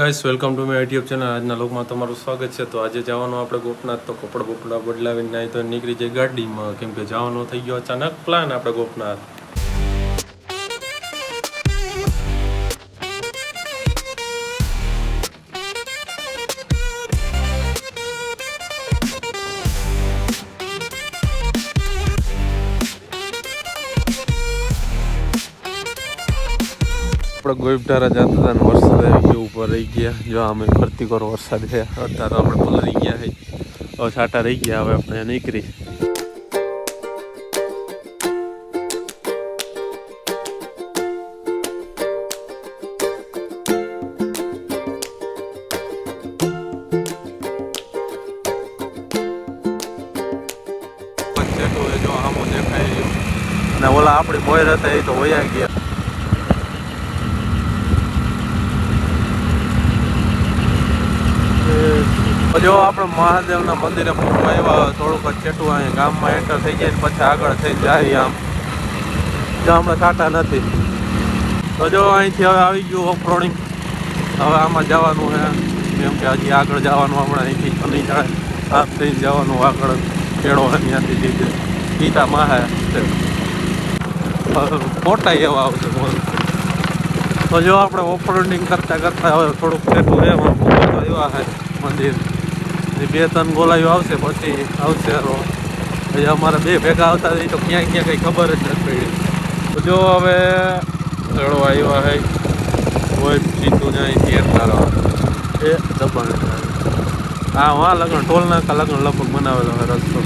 Guys welcome to my YouTube channel. આજના લોકમાં તમારું સ્વાગત છે। તો આજે જવાનું આપણે ગોપનાથ। તો કપડા બપડા બદલાવીને નાહી તો નીકળી જાય ગાડીમાં, કેમ કે જવાનો થઈ ગયો અચાનક પ્લાન આપણે ગોપનાથ। આપણે ગોઈપધારા જતા હતા ને વરસાદ આવી ગયો, ઉપર રહી ગયા। જો અમે ફરતી કરો વરસાદ છે, અત્યારે આપણે પલળી ગયા છે, હવે છાંટા રહી ગયા। હવે આપણે નીકળી જો આમો દેખાય અને ઓલા આપણી મોર હતા એ તો વયા ગયા। જો આપણે મહાદેવના મંદિરે આવ્યા, થોડુંક છેટું અહીંયા ગામમાં એન્ટર થઈ જાય પછી આગળ થઈ જાય આમ હમણાં કાંટા નથી। તો જો અહીંથી હવે આવી ગયું ઓફરોડિંગ, હવે આમાં જવાનું છે, કેમ કે હજી આગળ જવાનું હમણાં અહીંથી તો નહીં જાય, આપ થઈને જવાનું આગળ કેળો ત્યાંથી જઈએ ગીતા માહે ફોટા એવા આવશે। તો જો આપણે ઓફરોડિંગ કરતાં કરતાં હવે થોડુંક છેટું એમાં એવા છે મંદિર, બે ત્રણ ગોલાઈઓ આવશે પછી આવશે। પછી અમારે બે ભેગા આવતા તો ક્યાં ક્યાં કંઈ ખબર જ નથી પડી। તો જો હવે ચડો આવ્યા છે, કોઈ સીધું જાય થિયેટર એ દબાણ હા હા લગ્ન ટોલ નાકા લગ્ન લગભગ બનાવેલો હોય રસ્તો।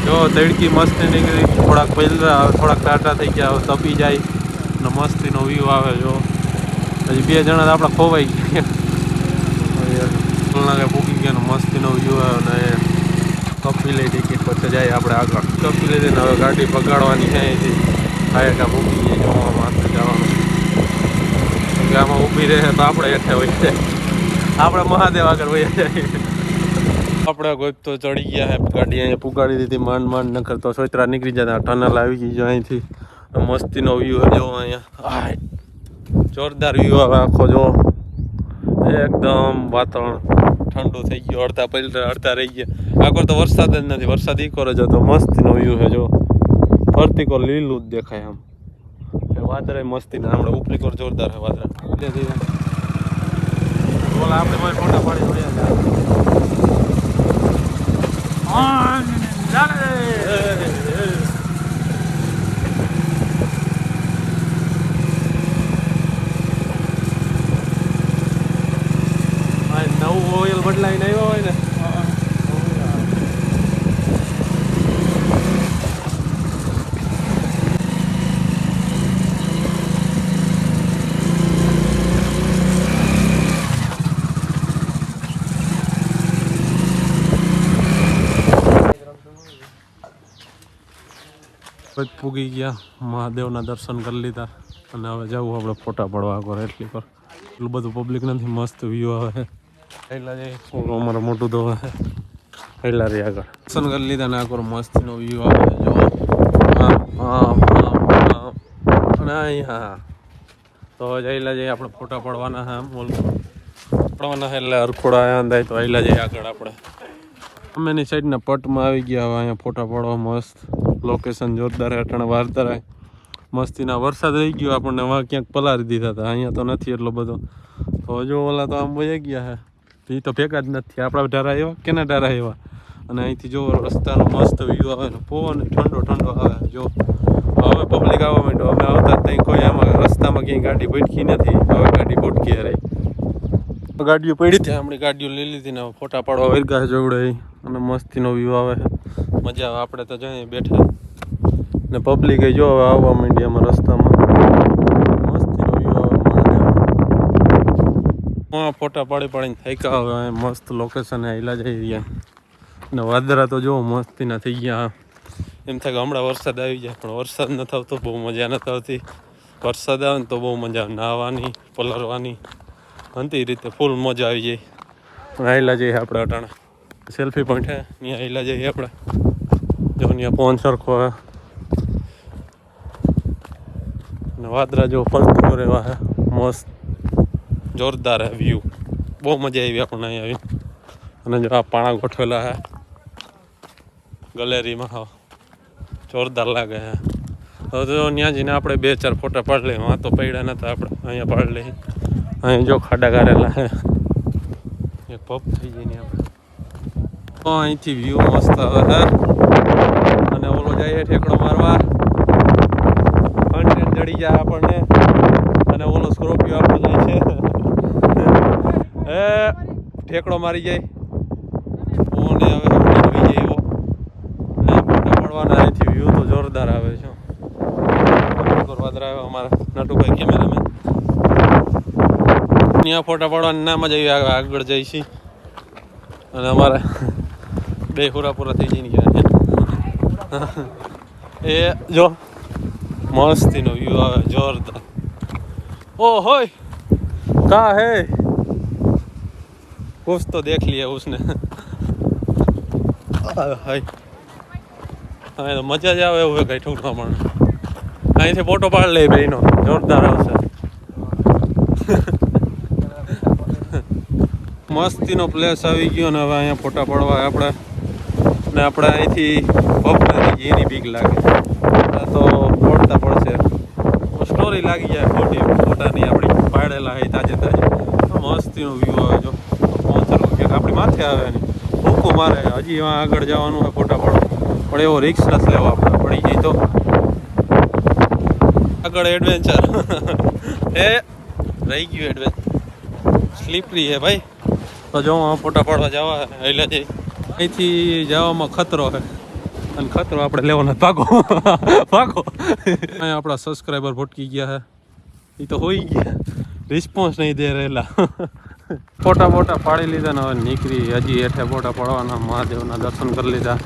જો તડકી મસ્તી નીકળી, થોડાક પહેલા થોડાક ટાટા થઈ ગયા, હવે તપી જાય ને મસ્તીનો વ્યૂ આવે। જો હજી બે જણા તો આપણે ખોવાઈ ગયા, ટોલનાકે પૂકી ગયા ને મસ્તીનો વ્યૂ આવે ને કપી લઈ ટિકિટ પછી જાય આપણે આગળ। કપી લઈ દઈને હવે ગાડી પગાડવાની છે, અહીંથી હાયકા પૂકી જાય જોવા માથે જવાનું, કે આમાં ઊભી રહે તો આપણે હેઠે હોય છે, આપણે મહાદેવ આગળ વહી જાય। આપણે ગોઈતો ચડી ગયા હે, ગાડી અહીંયા પુગાડી દીધી માંડ માંડ, ન કરતો સોયત્રા નીકળી જતા। ટનલ આવી ગઈ જો અહીંથી મસ્તીનો વ્યૂ જો અહીંયા જોરદાર વ્યૂ આવે આખો, જો એકદમ વાતાવરણ ઠંડુ થઈ ગયું, અડધા પહેલા અડધા રહી ગયા। આખો તો વરસાદ જ નથી, વરસાદ ઈકોર જ હતો, મસ્તીનો વ્યૂ છે। જો ફરતી કોર લીલું જ દેખાય આમ, વાદળા મસ્તી ના હમણાં ઉપલી કોર જોરદાર છે વાદળા। બોલા આપણે મારે ફોટા પાડી નવું ઓઇલ બદલાઈને આવ્યો હોય ને પૂગી ગયા, મહાદેવના દર્શન કરી લીધા અને હવે જવું આપણે ફોટા પડવા આગળ। એટલી પર એટલું બધું પબ્લિક નથી, મસ્ત વ્યૂ આવે। એટલા જઈ અમારે મોટું તો એટલા રહી આગળ દર્શન કરી લીધા ને આગળ મસ્તીનો વ્યૂ આવે। જો અને અહીંયા તો જઈલા જઈએ આપણે ફોટા પડવાના છે, આમ પડવાના છે એટલે અરખોડા આંદાય તો અહીંલા જઈએ આગળ આપણે અમેની સાઈડના પટમાં આવી ગયા। હવે અહીંયા ફોટા પડવા મસ્ત લોકેશન જોરદાર, અટાણે વારતારા મસ્તીના વરસાદ રહી ગયો, આપણને વાં ક્યાંક પલારી દીધા હતા, અહીંયા તો નથી એટલો બધો। તો જો ઓલા તો આમ વહી ગયા છે, એ તો ભેગા જ નથી, આપણા ઢારા એવા કેના ઢારા એવા। અને અહીંથી જો રસ્તાનો મસ્ત વ્યૂ આવે ને પવન ઠંડો ઠંડો આવે। જો હવે પબ્લિક આવવા માંડ્યો, અમે આવતા ત્યાં કોઈ આમાં રસ્તામાં ક્યાંય ગાડી ભટકી નથી, હવે ગાડી ભટકી રહી, ગાડીઓ પડી ત્યાં આપણી ગાડીઓ લઈ લીધી ને ફોટા પાડવા વર્ગા જોડે અને મસ્તીનો વ્યૂ આવે છે, મજા આવે। આપણે તો જઈએ બેઠા ને પબ્લિક જો હવે આવવા માંડી આમાં રસ્તામાં, મસ્તીનો વ્યૂ આવે મહાદેવ। ફોટા પાડી પાડીને થાક્યા, હવે મસ્ત લોકેશન હિલા જઈ રહ્યા ને વાદળા તો જો મસ્તીના થઈ ગયા। એમ થાય કે હમણાં વરસાદ આવી જાય, પણ વરસાદ નથી આવતો, બહુ મજા નથી આવતી। વરસાદ આવે ને તો બહુ મજા આવે, નાહવાની પલળવાની અંતી રીતે ફૂલ મજા આવી જાય। પણ આયલા જઈએ આપણે અટાણે સેલ્ફી પોઈન્ટ હે, ત્યાં આયલા જઈએ આપણે, જો ત્યાં પવન સરખો હે ને વાદળા જો ફરતું રહેવા હે મસ્ત જોરદાર હે વ્યૂ. બહુ મજા આવી આપણને અહીંયા આવી. અને જો આ પાણા ગોઠવેલા હે ગેલેરીમાં, હા જોરદાર લાગે હે. તો ત્યાં જઈને આપણે 2-4 ફોટા પાડી લઈએ. વાં તો પડ્યા નતા, આપણે અહીંયા પાડી લઈએ. અહીં જો ખાડા ગારેલા હે, એક પપ થઈ જાય ને આપણે. તો અહીંથી વ્યૂ મસ્ત આવે હે. અને ઓલો જાય ઠેકડો મારવા, કન્ટેન્ટ જડી જાય આપણને. અને ઓલો સ્કોર્પિયો આપણે જાય છે એ ઠેકડો મારી જાય ઓને હવે નીકળી જાય એવો. ફોટા પાડવાના અહીંથી વ્યૂ તો જોરદાર આવે છે. વાદરા આવે અમારા નટુભાઈ કેમેરામેન. ત્યાં ફોટા પાડવાની ના મજા આવી, આગળ જાય છે. અને અમારે 2 પૂરા થઈ જાય ને એ જો મસ્તીનો વ્યૂ આવે જોરદાર. ओ होय का है कुछ तो देख लिया उसने हाय हाँ तो मजा જ આવે એવું કઈ ઠૂકમાં પણ. અહીંથી ફોટો પાડી લે ભાઈનો, જોરદાર આવશે. મસ્તીનો પ્લેસ આવી ગયો ને હવે અહીંયા ફોટા પાડવા આપણે. ને આપણે અહીંથી પપ નથી એની બીક લાગે તો ફોડતા પડશે. સ્ટોરી લાગી જાય ફોટાની આપણી પાડેલા હોય તાજે મસ્તીનો વ્યૂ આવે. જો પહોંચેલું કે આપણી માથે આવે ને ભૂકું મારે. હજી એમાં આગળ જવાનું હોય ફોટા પાડવા, પણ એવો રિક્સ નથી લેવો આપણે. પડી જાય તો આગળ એડવેન્ચર એ રહી ગયું એડવેન્ચર. સ્લીપરી હે ભાઈ. તો જો ફોટા પાડવા જવા એટલે જઈ અહીંથી જવામાં ખતરો છે. અને ખતરો આપણે લેવાનો, ભાગો ભાગો. અહીંયા આપણા સબસ્ક્રાઈબર ભટકી ગયા હે. એ તો હોઈ ગયા, રિસ્પોન્સ નહીં દે રહેલા. ફોટા પાડી લીધા ને હવે નીકળી. હજી હેઠે ફોટા પાડવાના, મહાદેવના દર્શન કરી લીધા.